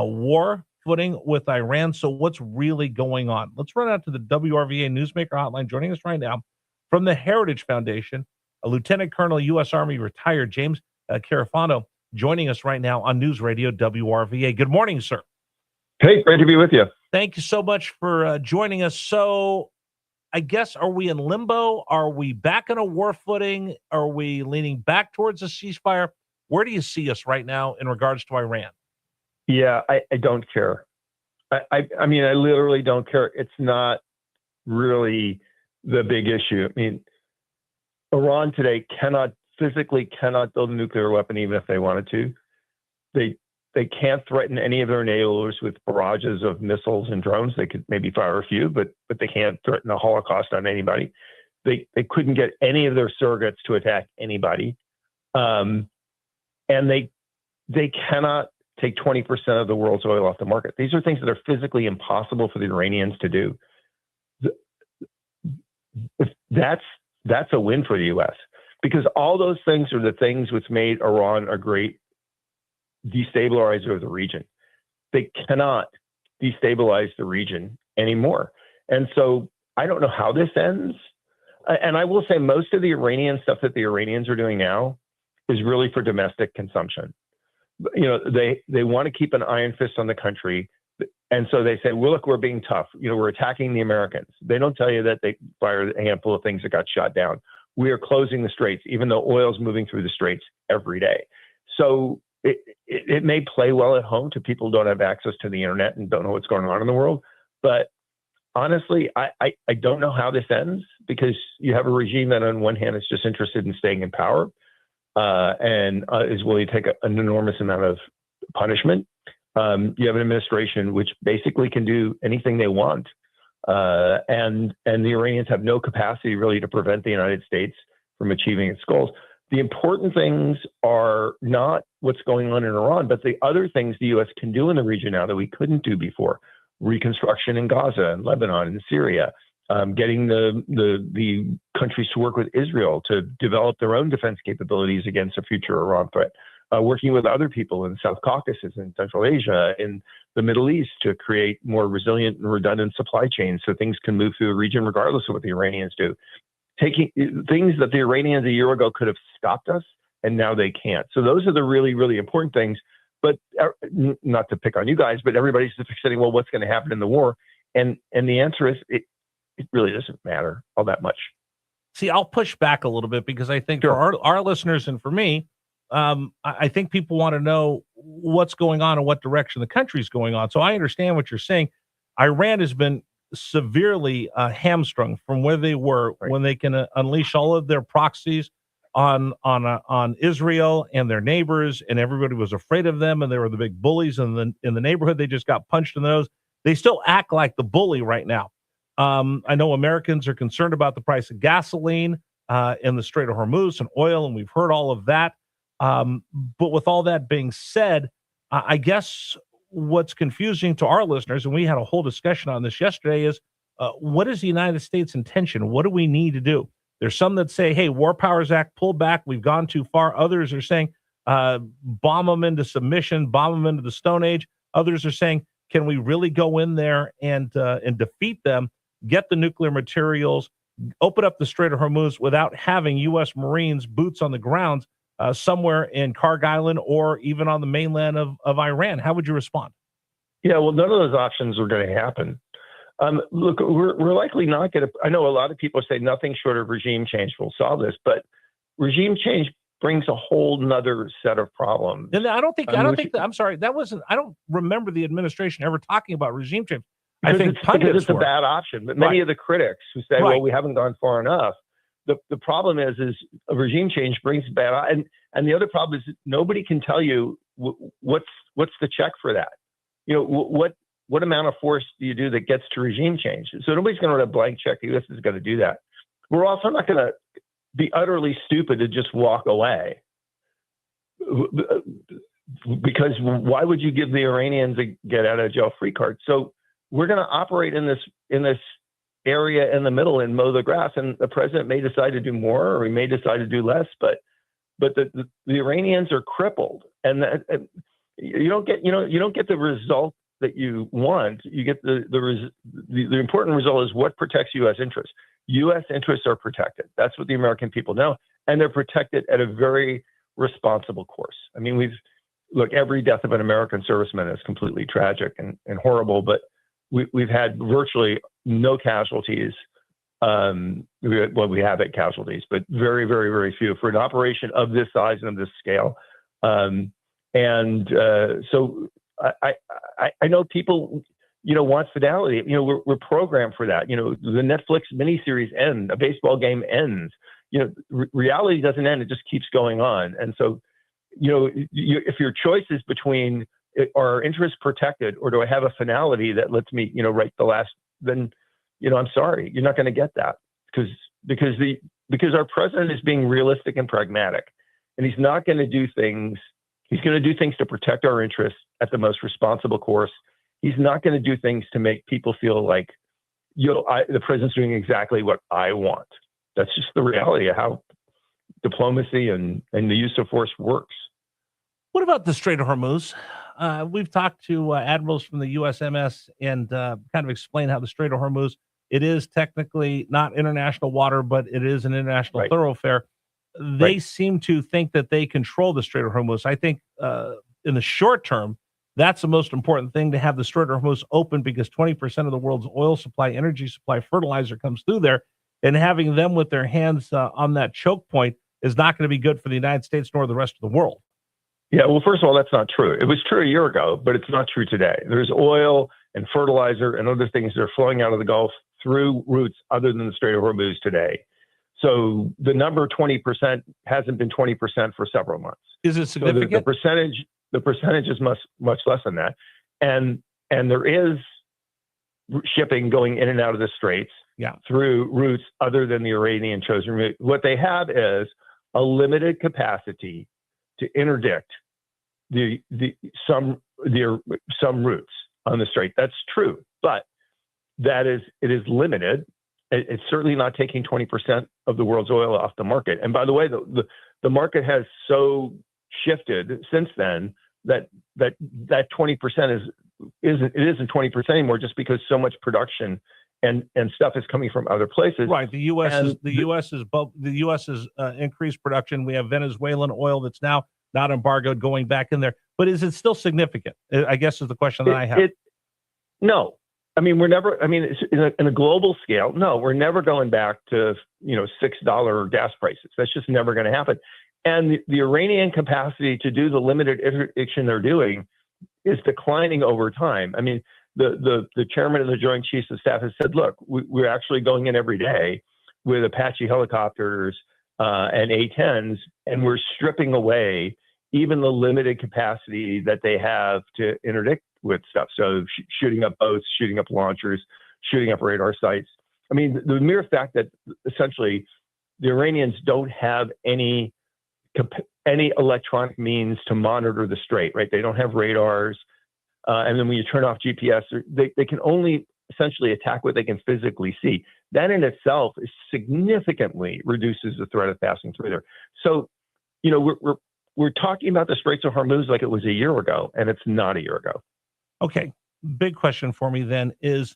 war footing with Iran. So what's really going on? Let's run out to the WRVA Newsmaker Hotline. Joining us right now from the Heritage Foundation, a Lieutenant Colonel, U.S. Army retired, James Carafano, joining us right now on News Radio WRVA. Good morning, sir. Hey, great to be with you. Thank you so much for joining us. So I guess, are we in limbo? Are we back on a war footing? Are we leaning back towards a ceasefire? Where do you see us right now in regards to Iran? Yeah, I don't care. I mean, I literally don't care. It's not really the big issue. I mean, Iran today physically cannot build a nuclear weapon even if they wanted to. They can't threaten any of their neighbors with barrages of missiles and drones. They could maybe fire a few, but they can't threaten a Holocaust on anybody. They couldn't get any of their surrogates to attack anybody. And they cannot take 20% of the world's oil off the market. These are things that are physically impossible for the Iranians to do. That's a win for the U.S. because all those things are the things which made Iran a great destabilizer of the region. They cannot destabilize the region anymore. And so I don't know how this ends. And I will say most of the Iranian stuff that the Iranians are doing now is really for domestic consumption. You know, they want to keep an iron fist on the country. And so they say, well, look, we're being tough. You know, we're attacking the Americans. They don't tell you that they fired a handful of things that got shot down. We are closing the straits, even though oil is moving through the straits every day. So it may play well at home to people who don't have access to the internet and don't know what's going on in the world. But honestly, I don't know how this ends because you have a regime that on one hand is just interested in staying in power and is willing to take an enormous amount of punishment. You have an administration which basically can do anything they want. And the Iranians have no capacity really to prevent the United States from achieving its goals. The important things are not what's going on in Iran, but the other things the U.S. can do in the region now that we couldn't do before. Reconstruction in Gaza and Lebanon and Syria, getting the countries to work with Israel to develop their own defense capabilities against a future Iran threat. Working with other people in South Caucasus and Central Asia, in the Middle East to create more resilient and redundant supply chains so things can move through the region regardless of what the Iranians do. Taking things that the Iranians a year ago could have stopped us, and now they can't. So those are the really, really important things. But not to pick on you guys, but everybody's saying, well, what's going to happen in the war? And the answer is it really doesn't matter all that much. See, I'll push back a little bit because I think for our listeners and for me, I think people want to know what's going on and what direction the country's going on. So I understand what you're saying. Iran has been severely hamstrung from where they were when they can unleash all of their proxies on Israel and their neighbors, and everybody was afraid of them, and they were the big bullies in the neighborhood. They just got punched in the nose. They still act like the bully right now. I know Americans are concerned about the price of gasoline in the Strait of Hormuz and oil, and we've heard all of that. But with all that being said, I guess what's confusing to our listeners, and we had a whole discussion on this yesterday, is what is the United States' intention? What do we need to do? There's some that say, hey, War Powers Act, pull back. We've gone too far. Others are saying, bomb them into submission, bomb them into the Stone Age. Others are saying, can we really go in there and defeat them, get the nuclear materials, open up the Strait of Hormuz without having U.S. Marines, boots on the ground, somewhere in Karg Island or even on the mainland of Iran? How would you respond? Yeah, well, none of those options are going to happen. Look, we're likely not going to. I know a lot of people say nothing short of regime change will solve this, but regime change brings a whole nother set of problems. And I'm sorry, that wasn't. I don't remember the administration ever talking about regime change. I think because it's a bad option. But many of the critics who say, well, we haven't gone far enough. The problem is a regime change brings bad, and the other problem is nobody can tell you what's the check for that. You know, what amount of force do you do that gets to regime change? So nobody's going to write a blank check. The U.S. is going to do that. We're also not going to be utterly stupid to just walk away. Because why would you give the Iranians a get out of jail free card? So we're going to operate in this area in the middle and mow the grass. And the president may decide to do more, or he may decide to do less. But the Iranians are crippled, and you don't get the result that you want. You get the important result is what protects U.S. interests. U.S. interests are protected. That's what the American people know, and they're protected at a very responsible course. I mean, look, every death of an American serviceman is completely tragic and horrible, but we've had virtually no casualties. We have had casualties, but very, very, very few for an operation of this size and of this scale. So I know people, want fidelity. We're programmed for that. The Netflix miniseries ends, a baseball game ends. Reality doesn't end; it just keeps going on. And so, if your choice is between are interests protected or do I have a finality that lets me, write the last, then, I'm sorry, you're not going to get that because our president is being realistic and pragmatic, and he's not going to do things. He's going to do things to protect our interests at the most responsible course. He's not going to do things to make people feel like, the president's doing exactly what I want. That's just the reality of how diplomacy and the use of force works. What about the Strait of Hormuz? We've talked to admirals from the USMS and kind of explained how the Strait of Hormuz, it is technically not international water, but it is an international thoroughfare. They seem to think that they control the Strait of Hormuz. I think in the short term, that's the most important thing, to have the Strait of Hormuz open, because 20% of the world's oil supply, energy supply, fertilizer comes through there. And having them with their hands on that choke point is not going to be good for the United States nor the rest of the world. Yeah, well, first of all, that's not true. It was true a year ago, but it's not true today. There's oil and fertilizer and other things that are flowing out of the Gulf through routes other than the Strait of Hormuz today. So the number 20% hasn't been 20% for several months. Is it significant? So the percentage is much less than that, and there is shipping going in and out of the straits through routes other than the Iranian chosen route. What they have is a limited capacity to interdict some routes on the strait. That's true, but it is limited. It's certainly not taking 20% of the world's oil off the market. And by the way, the market has so shifted since then that 20% isn't 20% anymore, just because so much production and stuff is coming from other places. Right. The U.S. has increased production. We have Venezuelan oil that's now not embargoed going back in there. But is it still significant? I guess is the question that I have. No. I mean, in a global scale, no, we're never going back to, $6 gas prices. That's just never going to happen. And the Iranian capacity to do the limited interdiction they're doing is declining over time. I mean, the chairman of the Joint Chiefs of Staff has said, look, we're actually going in every day with Apache helicopters and A-10s, and we're stripping away even the limited capacity that they have to interdict with stuff. So shooting up boats, shooting up launchers, shooting up radar sites. I mean, the mere fact that essentially the Iranians don't have any electronic means to monitor the strait, right? They don't have radars. And then when you turn off GPS, they can only essentially attack what they can physically see. That in itself is significantly reduces the threat of passing through there. So, we're talking about the Straits of Hormuz like it was a year ago, and it's not a year ago. Okay. Big question for me then is,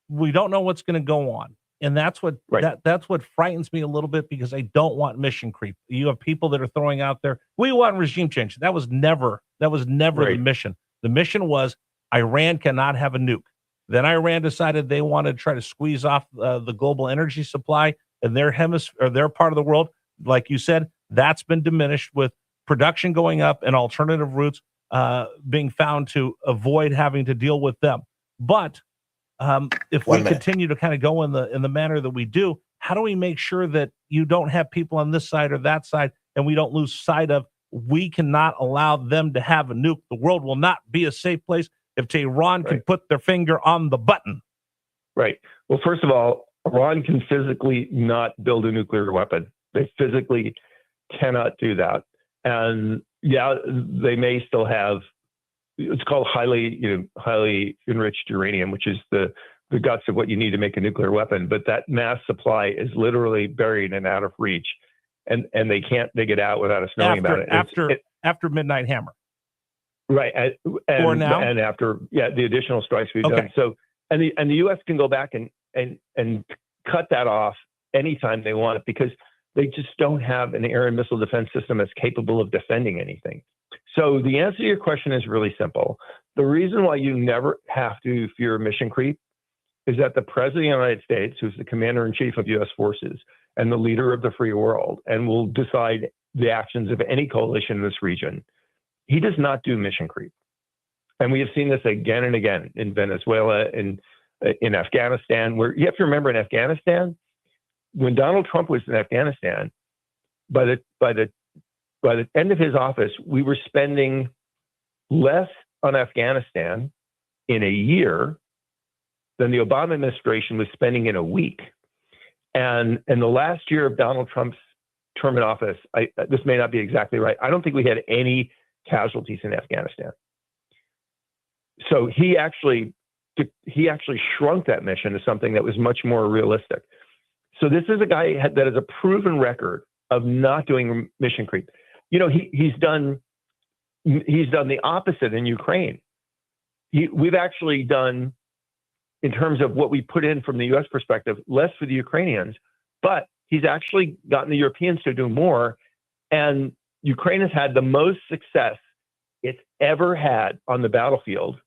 we don't know what's going to go on. And that's what that's what frightens me a little bit, because I don't want mission creep. You have people that are throwing out there, we want regime change. That was never the mission. The mission was Iran cannot have a nuke. Then Iran decided they wanted to try to squeeze off the global energy supply in their hemisphere, or their part of the world. Like you said, that's been diminished with production going up and alternative routes being found to avoid having to deal with them. But if we continue to kind of go in the manner that we do, how do we make sure that you don't have people on this side or that side, and we don't lose sight of, we cannot allow them to have a nuke? The world will not be a safe place if Tehran can put their finger on the button. Right. Well, first of all, Iran can physically not build a nuclear weapon. They physically cannot do that. And they may still have, it's called highly enriched uranium, which is the guts of what you need to make a nuclear weapon. But that mass supply is literally buried and out of reach, and they can't dig it out without us knowing about it. After Midnight Hammer. Right. For now? And after, the additional strikes we've Okay. done. So, and the U.S. can go back and cut that off anytime they want it, because they just don't have an air and missile defense system that's capable of defending anything. So the answer to your question is really simple. The reason why you never have to fear mission creep is that the President of the United States, who's the commander-in-chief of U.S. forces and the leader of the free world, and will decide the actions of any coalition in this region, he does not do mission creep. And we have seen this again and again in Venezuela, in Afghanistan, where you have to remember, in Afghanistan, when Donald Trump was in Afghanistan, by the end of his office, we were spending less on Afghanistan in a year than the Obama administration was spending in a week. And in the last year of Donald Trump's term in office, this may not be exactly right, I don't think we had any casualties in Afghanistan. So he actually shrunk that mission to something that was much more realistic. So this is a guy that has a proven record of not doing mission creep. You know, he's done the opposite in Ukraine. We've actually done, in terms of what we put in from the U.S. perspective, less for the Ukrainians, but he's actually gotten the Europeans to do more. And Ukraine has had the most success it's ever had on the battlefield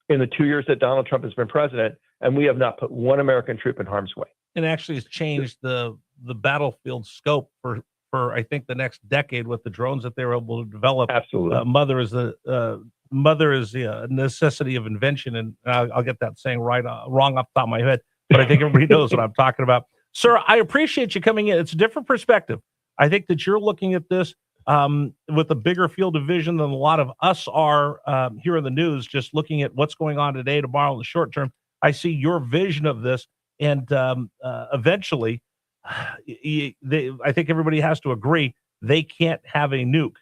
in the 2 years that Donald Trump has been president, and we have not put one American troop in harm's way. And actually has changed the battlefield scope for I think the next decade with the drones that they were able to develop. Absolutely. Mother is the necessity of invention, and I'll get that saying wrong off the top of my head, but I think everybody knows what I'm talking about. Sir, I appreciate you coming in. It's a different perspective. I think that you're looking at this with a bigger field of vision than a lot of us are here in the news, just looking at what's going on today, tomorrow, in the short term. I see your vision of this, and eventually, I think everybody has to agree they can't have a nuke.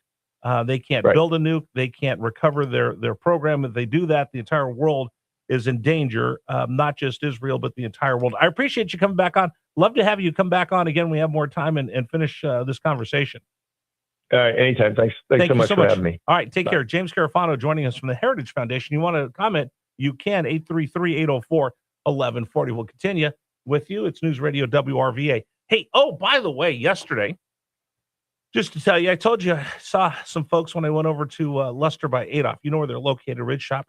They can't build a nuke. They can't recover their program. If they do that, the entire world is in danger, not just Israel, but the entire world. I appreciate you coming back on. Love to have you come back on again. We have more time and finish this conversation. Anytime. Thanks so much for having me. All right, take care. James Carafano joining us from the Heritage Foundation. You want to comment? You can, 833-804-1140. We'll continue with you. It's News Radio WRVA. Hey, by the way, yesterday, just to tell you, I told you I saw some folks when I went over to Leicester by Adolph. You know where they're located, Ridge Shop.